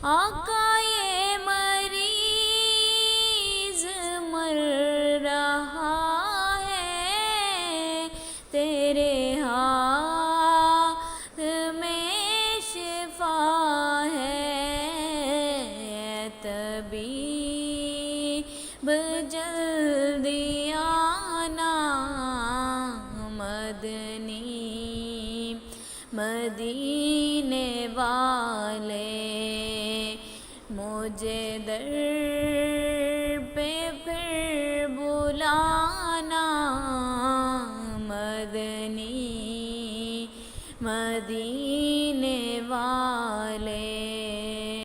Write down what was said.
آقا یہ مریض مر رہا ہے، تیرے ہاتھ میں شفا ہے، طبیب جلدی آنا، مدنی مدینے والے مجھے در